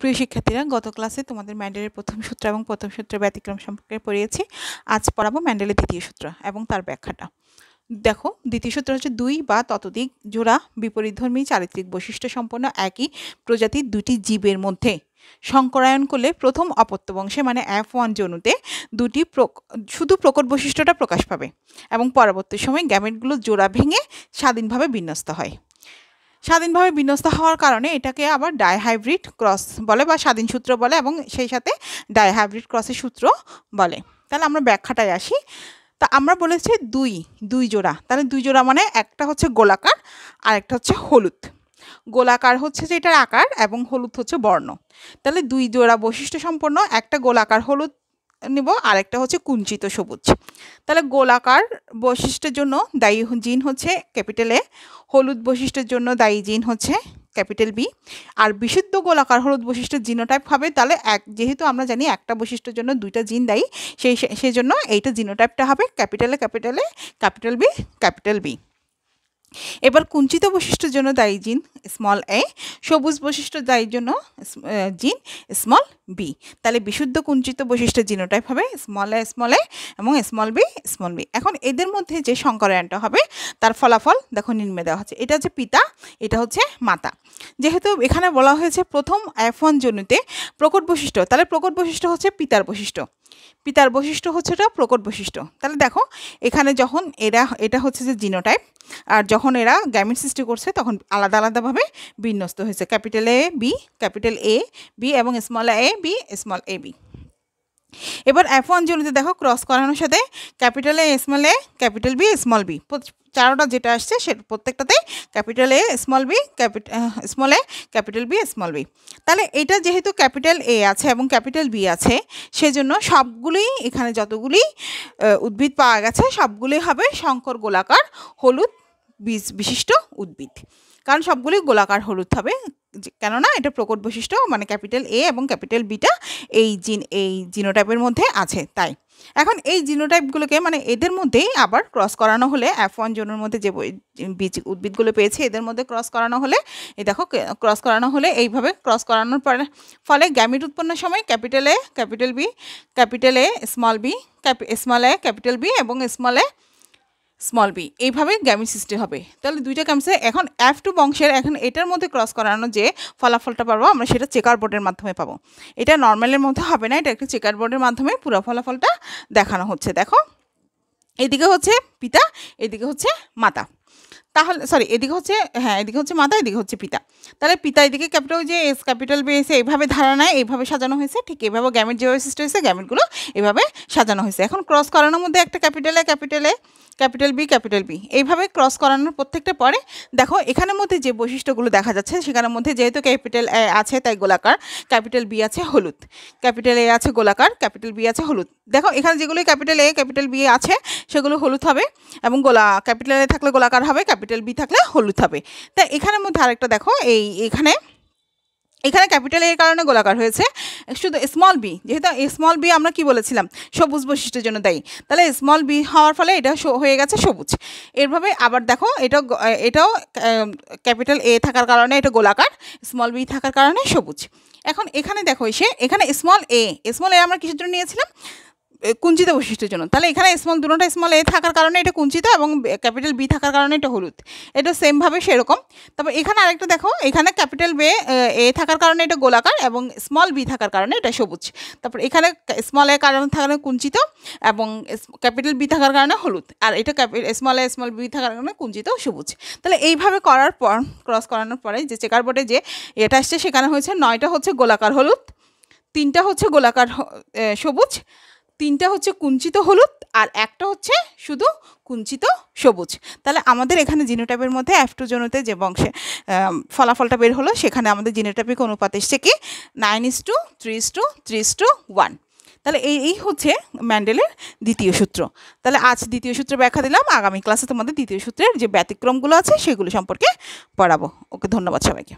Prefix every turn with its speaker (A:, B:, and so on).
A: সুপ্রিয় শিক্ষার্থীরা, গত ক্লাসে তোমাদের ম্যান্ডেলের প্রথম সূত্র এবং প্রথম সূত্রের ব্যতিক্রম সম্পর্কে পড়িয়েছি। আজ পড়াবো ম্যান্ডেলের দ্বিতীয় সূত্র এবং তার ব্যাখ্যাটা। দেখো, দ্বিতীয় সূত্র হচ্ছে দুই বা ততোধিক জোড়া বিপরীতধর্মী চারিত্রিক বৈশিষ্ট্য সম্পন্ন একই প্রজাতির দুটি জীবের মধ্যে সংকরায়ন করলে প্রথম অপত্য বংশে মানে F1 জনুতে দুটি শুধু প্রকট বৈশিষ্ট্যটা প্রকাশ পাবে এবং পরবর্তী সময় গ্যামেটগুলো জোড়া ভেঙে স্বাধীনভাবে বিন্যস্ত হয়। স্বাধীনভাবে বিন্যস্ত হওয়ার কারণে এটাকে আবার ডাইহাইব্রিড ক্রস বলে বা স্বাধীন সূত্র বলে এবং সেই সাথে ডাইহাইব্রিড ক্রসের সূত্র বলে। তাহলে আমরা ব্যাখ্যাটায় আসি। তা আমরা বলেছি দুই জোড়া, তাহলে দুই জোড়া মানে একটা হচ্ছে গোলাকার আর একটা হচ্ছে হলুদ। গোলাকার হচ্ছে যে এটার আকার এবং হলুদ হচ্ছে বর্ণ। তাহলে দুই জোড়া বৈশিষ্ট্য সম্পন্ন একটা গোলাকার হলুদ নেব আর একটা হচ্ছে কুঞ্চিত সবুজ। তাহলে গোলাকার বৈশিষ্ট্যের জন্য দায়ী জিন হচ্ছে ক্যাপিটাল এ, হলুদ বৈশিষ্ট্যের জন্য দায়ী জিন হচ্ছে ক্যাপিটাল বি। আর বিশুদ্ধ গোলাকার হলুদ বৈশিষ্ট্যের জিনোটাইপ হবে, তাহলে যেহেতু আমরা জানি একটা বৈশিষ্ট্যের জন্য দুইটা জিন দায়ী, সেই জন্য এইটা জিনোটাইপটা হবে capital A, capital B, capital B. এবার কুঞ্চিত বৈশিষ্ট্যের জন্য দায়ী জিন স্মল এ, সবুজ বৈশিষ্ট্য দায়ীর জন্য জিন স্মল বি। তাহলে বিশুদ্ধ কুঞ্চিত বৈশিষ্ট্যের জিনোটাইপ হবে স্মল এ এবং স্মল বি। এখন এদের মধ্যে যে সংকরায়নটা হবে তার ফলাফল দেখো নিম্নে দেওয়া হচ্ছে। এটা হচ্ছে পিতা, এটা হচ্ছে মাতা। যেহেতু এখানে বলা হয়েছে প্রথম F1 জনুতে প্রকট বৈশিষ্ট্য, তাহলে প্রকট বৈশিষ্ট্য হচ্ছে পিতার বৈশিষ্ট্য, পিতার বৈশিষ্ট্য হচ্ছে এটা প্রকট বৈশিষ্ট্য। তাহলে দেখো এখানে যখন এটা হচ্ছে যে জিনোটাইপ, আর যখন এরা গ্যামেট সৃষ্টি করছে তখন আলাদা আলাদাভাবে বিন্যস্ত হয়েছে, capital A B, capital A B এবং small A B, small A B. এবার F1 জনুতে দেখো ক্রস করানোর সাথে capital A small A, capital B small B, চারোটা যেটা আসছে সে প্রত্যেকটাতে capital A small B, small A, capital B small B. তাহলে এটা যেহেতু ক্যাপিটাল এ আছে এবং ক্যাপিটাল বি আছে, সেজন্য সবগুলোই এখানে যতগুলি উদ্ভিদ পাওয়া গেছে সবগুলি হবে শঙ্কর গোলাকার হলুদ বীজ বিশিষ্ট উদ্ভিদ, কারণ সবগুলি গোলাকার হলুদ হবে, কেননা এটা প্রকট বৈশিষ্ট্য মানে ক্যাপিটাল এ এবং ক্যাপিটাল বিটা এই জিনোটাইপের মধ্যে আছে। তাই এখন এই জিনোটাইপগুলোকে মানে এদের মধ্যেই আবার ক্রস করানো হলে F1 জোনের মধ্যে যে বীজ উদ্ভিদগুলো পেয়েছে এদের মধ্যে ক্রস করানো হলে, এই দেখো ক্রস করানো হলে এইভাবে ক্রস করানোর ফলে গ্যামিট উৎপন্নের সময় capital A, capital B, capital A small B, small A, capital B এবং স্মল এ, স্মল বি, এইভাবে গ্যামিট সৃষ্টি হবে। তাহলে দুইটা ক্যাম্পসে এখন F2 বংশের এখন এটার মধ্যে ক্রস করানো যে ফলাফলটা পাবো আমরা সেটা চেকার বোর্ডের মাধ্যমে পাবো। এটা নর্মালের মধ্যে হবে না, এটা একটা চেকার বোর্ডের মাধ্যমে পুরো ফলাফলটা দেখানো হচ্ছে। দেখো এদিকে হচ্ছে পিতা, এদিকে হচ্ছে মাতা, তাহলে সরি এদিকে হচ্ছে এদিকে হচ্ছে মাতা, এদিকে হচ্ছে পিতা। তাহলে পিতা এদিকে ক্যাপিটাল যে এস ক্যাপিটাল বি এসে এইভাবে ধারণায় এইভাবে সাজানো হয়েছে, ঠিক এইভাবে গ্যামেট যেভাবে সৃষ্টি হয়েছে গ্যামেটগুলো এভাবে সাজানো হয়েছে। এখন ক্রস করানোর মধ্যে একটা ক্যাপিটাল এ, ক্যাপিটাল বি এইভাবে ক্রস করানোর প্রত্যেকটা পরে দেখো এখানের মধ্যে যে বৈশিষ্ট্যগুলো দেখা যাচ্ছে সেখানের মধ্যে যেহেতু ক্যাপিটাল এ আছে তাই গোলাকার, ক্যাপিটাল বি আছে হলুদ, ক্যাপিটাল এ আছে গোলাকার, ক্যাপিটাল বি আছে হলুদ। দেখো এখানে যেগুলো ক্যাপিটাল এ, ক্যাপিটাল বি আছে সেগুলো হলুদ হবে এবং ক্যাপিটাল এ থাকলে গোলাকার হবে, ক্যাপিটাল বি থাকলে হলুদ হবে। তাই এখানের মধ্যে আরেকটা দেখো এখানে ক্যাপিটাল এর কারণে গোলাকার হয়েছে, শুধু স্মল বি, যেহেতু স্মল বি আমরা কি বলেছিলাম সবুজ বৈশিষ্ট্যের জন্য দায়ী, তাহলে স্মল বি হওয়ার ফলে এটা হয়ে গেছে সবুজ। এরভাবে আবার দেখো এটাও ক্যাপিটাল এ থাকার কারণে এটা গোলাকার, স্মল বি থাকার কারণে সবুজ। এখন এখানে দেখো এখানে স্মল এ আমরা কিসের জন্য নিয়েছিলাম কুঞ্চিত বৈশিষ্ট্যের জন্য, তাহলে এখানে দুটোটা স্মল এ থাকার কারণে এটা কুঞ্চিত এবং ক্যাপিটাল বি থাকার কারণে এটা হলুদ, এটা সেমভাবে সেরকম। তারপর এখানে আরেকটা দেখো এখানে ক্যাপিটাল এ থাকার কারণে এটা গোলাকার এবং স্মল বি থাকার কারণে এটা সবুজ। তারপর এখানে স্মল এ কারণে থাকার কুঞ্চিত এবং ক্যাপিটাল বি থাকার কারণে হলুদ, আর এটা স্মল এ স্মল বি থাকার কারণে কুঞ্চিত সবুজ। তাহলে এইভাবে করার পর ক্রস করানোর পরে যে চেকার বোর্ডে যে এটা আসছে সেখানে হয়েছে 9টা হচ্ছে গোলাকার হলুদ, 3টা হচ্ছে গোলাকার সবুজ, 3টা হচ্ছে কুঞ্চিত হলুদ আর একটা হচ্ছে শুধু কুঞ্চিত সবুজ। তাহলে আমাদের এখানে জিনোটাইপের মধ্যে F2 জনুতে যে বংশে ফলাফলটা বের হলো সেখানে আমাদের জিনোটাইপিক অনুপাত এসছে কি 9:3:3:1। তাহলে এই হচ্ছে ম্যান্ডেলের দ্বিতীয় সূত্র। তাহলে আজ দ্বিতীয় সূত্রে ব্যাখ্যা দিলাম, আগামী ক্লাসে তোমাদের দ্বিতীয় সূত্রের যে ব্যতিক্রমগুলো আছে সেগুলো সম্পর্কে পড়াবো। ওকে, ধন্যবাদ সবাইকে।